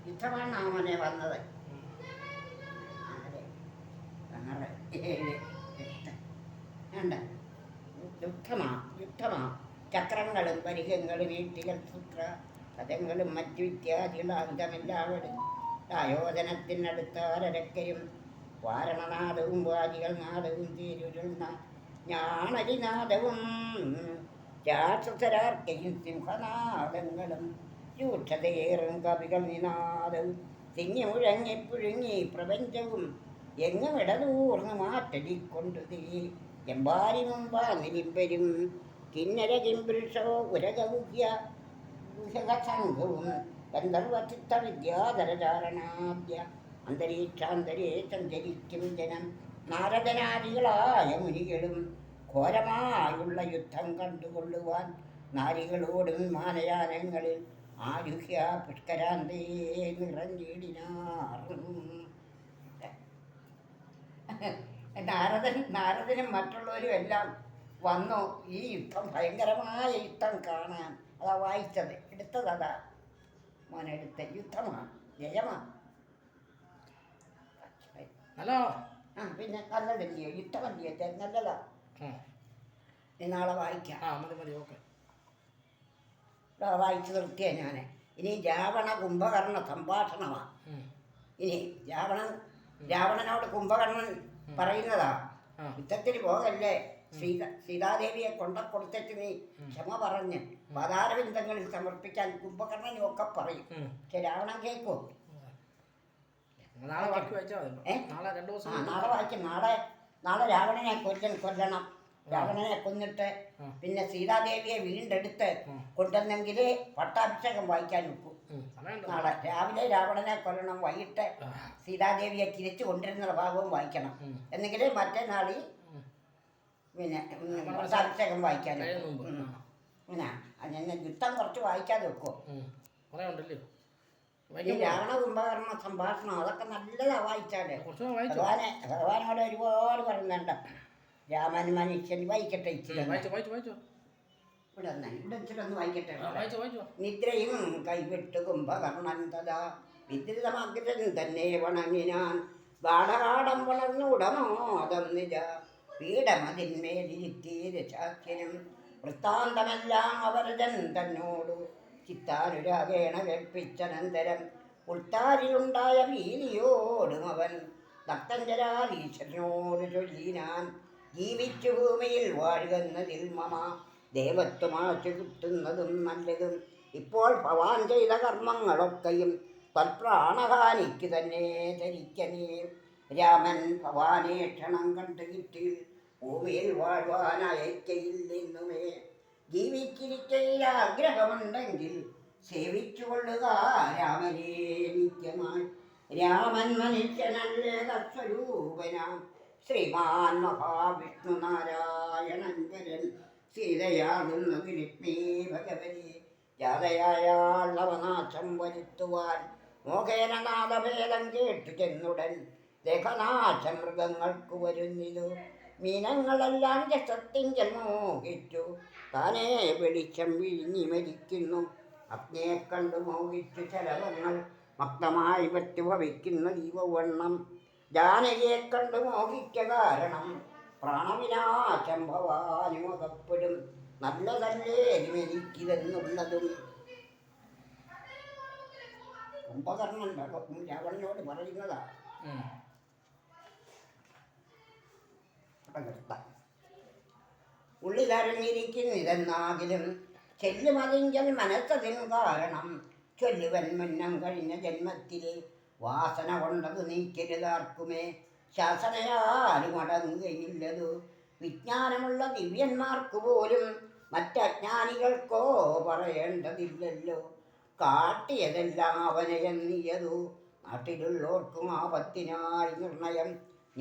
യുദ്ധമാണ് മോനെ വന്നത്. 6, 7, 8 ഉണ്ട്. യുദ്ധമാ ചക്രങ്ങളും പരിഹങ്ങളും ഈട്ടികൾ സൂത്ര പദങ്ങളും മറ്റു ഇത്യാദികളാവിധമെല്ലാവരും ആയോധനത്തിനടുത്താരക്കയും വാരണനാദവും വാദികൾ നാദവും തീരുരുന്ന ഞാണരിനാദവും രാക്ഷസരാർക്കയും സിംഹനാദങ്ങളും രൂക്ഷതയേറും കവികൾ നിനാദവും തിങ്ങി മുഴങ്ങി പുഴുങ്ങി പ്രപഞ്ചവും എങ്ങും ഇടതൂർന്ന് മാറ്റടിക്കൊണ്ടു തീ എമ്പാരി മുമ്പാ നിലിമ്പരും കിന്നര കിംപുരുഷോ ഉരകവുഹ്യ സംഘവും ഗന്ധർവചിത്ത വിദ്യാധരചാരണാദ്യ അന്തരീക്ഷാന്തരേ സഞ്ചരിക്കും ജനം നാരദനാദികളായ മുനികളും ഘോരമായുള്ള യുദ്ധം കണ്ടുകൊള്ളുവാൻ നാരികളോടും മാനയാനങ്ങളിൽ ആരുഹ്യ പുഷ്കരാന്തേ നിറഞ്ഞിടിനാർ. നാരദനും മറ്റുള്ളവരും എല്ലാം വന്നു ഈ യുദ്ധം, ഭയങ്കരമായ യുദ്ധം കാണാൻ. അതാ വായിച്ചത്, എടുത്തതാ മോനെടുത്ത യുദ്ധമാണ്, ജയമാണ്. ഹലോ. പിന്നെ നല്ലതല്ലയോ യുദ്ധമല്ലയോ, നല്ലതാ. നാളെ വായിക്കാം. വായിച്ചു നിർത്തിയ ഞാൻ. ഇനി രാവണ കുംഭകർണ സംഭാഷണമാണ്. ഇനി രാവണനോട് കുംഭകർണൻ പറയുന്നതാ, യുദ്ധത്തിന് പോകല്ലേ, സീതാദേവിയെ കൊടുത്തിട്ട് നീ ക്ഷമ പറഞ്ഞ് പദാരവിന്ദങ്ങളിൽ സമർപ്പിക്കാൻ കുംഭകർണനും ഒക്കെ പറയും. പക്ഷെ രാവണൻ കേൾക്കോ? നാളെ വായിക്കും. നാളെ രാവണനെ കൊല്ലണം. രാവണനെ കൊന്നിട്ട് പിന്നെ സീതാദേവിയെ വീണ്ടെടുത്ത് കൊണ്ടുവന്നെങ്കിലേ പട്ടാഭിഷേകം വായിക്കാൻ വെക്കും. നാളെ രാവിലെ രാവണനെ കൊല്ലണം, വൈകിട്ട് സീതാദേവിയെ തിരിച്ചു കൊണ്ടിരുന്ന ഭാഗവും വായിക്കണം. എന്നെങ്കിലേ മറ്റേ നാളിൽ പിന്നെ പട്ടാഭിഷേകം വായിക്കാൻ പിന്നെ അതിനെ യുദ്ധം കുറച്ച് വായിക്കാതെ വെക്കുമോ? ഈ രാവണ കുംഭകർണ സംഭാഷണം അതൊക്കെ നല്ലതാ വായിച്ചാല്. ഭഗവാനോട് ഒരുപാട് പറയുന്നുണ്ട്. രാമൻ മനുഷ്യൻ വായിക്കട്ടെ, ഇവിടെ ഇച്ചിരൊന്ന് വായിക്കട്ടെ. നിദ്രയും കൈവിട്ട് കുംഭകർണൻ തഥാ വിദ്രിതമഗ്രൻ തന്നെ വണങ്ങിനാൻ ഗാഠകാഠം വളർന്നുടമോദം നിജ പീഠമതിന്മേലിരുത്തീരശാഖ്യനും വൃത്താന്തമെല്ലാം അവരജൻ തന്നോടു ചിത്താനുരാഗേണ കേൾപ്പിച്ചനന്തരം ഉൾത്താരിലുണ്ടായ ഭീതിയോടും അവൻ ഭക്തഞ്ജരാധീശ്വരനോട് ചൊല്ലിനാൻ ജീവിച്ചു ഭൂമിയിൽ വാഴുന്നതിൽ മമ ദേവത്വമാച്ചു കിട്ടുന്നതും നല്ലതും ഇപ്പോൾ ഭവാൻ ചെയ്ത കർമ്മങ്ങളൊക്കെയും തൽപ്രാണഹാനിക്ക് തന്നെ ധരിക്കനേ. രാമൻ ഭവാനെ ക്ഷണം കണ്ടു കിട്ടി ഭൂമിയിൽ വാഴുവാനയക്കയില്ലെന്നുമേ ജീവിച്ചിരിക്കയിൽ ആഗ്രഹമുണ്ടെങ്കിൽ സേവിച്ചുകൊള്ളുക രാമനെ നിത്യമായി. രാമൻ മനുഷ്യനല്ലേ സ്വരൂപനാം ശ്രീമാൻ മഹാവിഷ്ണു നാരായണൻ വരൻ സീതയാകുന്നത് ലക്ഷ്മി ഭഗവതി ജാതയായാൾ അവനാശം വരുത്തുവാൻ മോഹേന നാദഭേദം കേട്ടു ചെന്നുടൻ ദേഹനാശം മൃഗങ്ങൾക്ക് വരുന്നിതു മീനങ്ങളെല്ലാം രസത്തിങ്കൽ മോഹിച്ചു താനേ വെളിച്ചം വിഴിഞ്ഞി മരിക്കുന്നു. അഗ്നിയെ കണ്ടു മോഹിച്ചു ചലവങ്ങൾ മക്തമായി പറ്റു ഭവിക്കുന്ന ദീപവണ്ണം ജാനകിയെ കണ്ടു മോഹിക്ക കാരണം പ്രാണവിനാശം ഭവാനുമകപ്പെടും നല്ലതല്ലേ എനിക്കിതെന്നുള്ളതും. കുംഭകർണൻ രാവണനോട് പറയുന്നതാ. ഉള്ളിലറിഞ്ഞിരിക്കുന്നിതെന്നാകിലും ചെല്ലുമതിങ്കൽ മനസ്സതിന് കാരണം ചൊല്ലുവൻ മുന്നം കഴിഞ്ഞ ജന്മത്തിലെ വാസന കൊണ്ടത് നീക്കരുതാർക്കുമേ ശാസനയാലും അടങ്ങുകയില്ലതു. വിജ്ഞാനമുള്ള ദിവ്യന്മാർക്ക് പോലും മറ്റജ്ഞാനികൾക്കോ പറയേണ്ടതില്ലല്ലോ. കാട്ടിയതെല്ലാം അവനയെന്നിയതു നാട്ടിലുള്ളവർക്കും ആപത്തിനായി നിർണയം.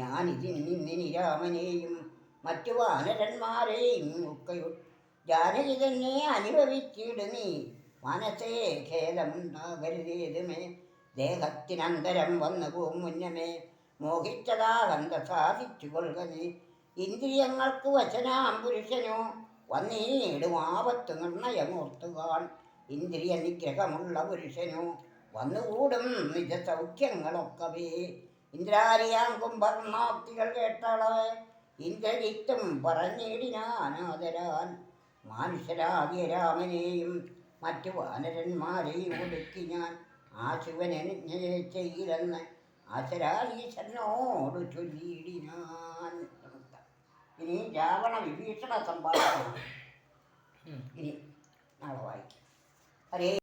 ഞാനിതിന് നിന്നിനി രാമനെയും മറ്റു വാനരന്മാരെയും ഒക്കെ ജാനകി തന്നെ അനുഭവിച്ചിട് നീ മനസ്സേ ഖേദമുണ്ടാകരുതേതുമേ. ദേഹത്തിനന്തരം വന്നു പോവും മുന്നമേ മോഹിച്ചതാകന്ത സാധിച്ചു കൊള്ളുക നീ. ഇന്ദ്രിയങ്ങൾക്ക് വശനാം പുരുഷനോ വന്നീടും ആപത്ത് നിർണയമോർത്തുകാൺ. ഇന്ദ്രിയ നിഗ്രഹമുള്ള പുരുഷനോ വന്നുകൂടും നിജ സൗഖ്യങ്ങളൊക്കവേ. ഇന്ദ്രാരിയാം കുംഭർണാക്തികൾ കേട്ടാളെ ഇന്ദ്രജിത്തും പറഞ്ഞിടിനാനാദരാൽ. മാനുഷരാകിയ രാമനെയും മറ്റു വാനരന്മാരെയും ഒടുക്കി ഞാൻ ആശുവനെ ചെയ്യില്ലെന്ന് ആശരാലീശ്വരനോട് ചൊല്ലിയിടിനാൻ. ഇനി രാവണ വിഭീഷണ സംഭാഷണം ഇനി നാളെ വായിക്കാം. ഹരേ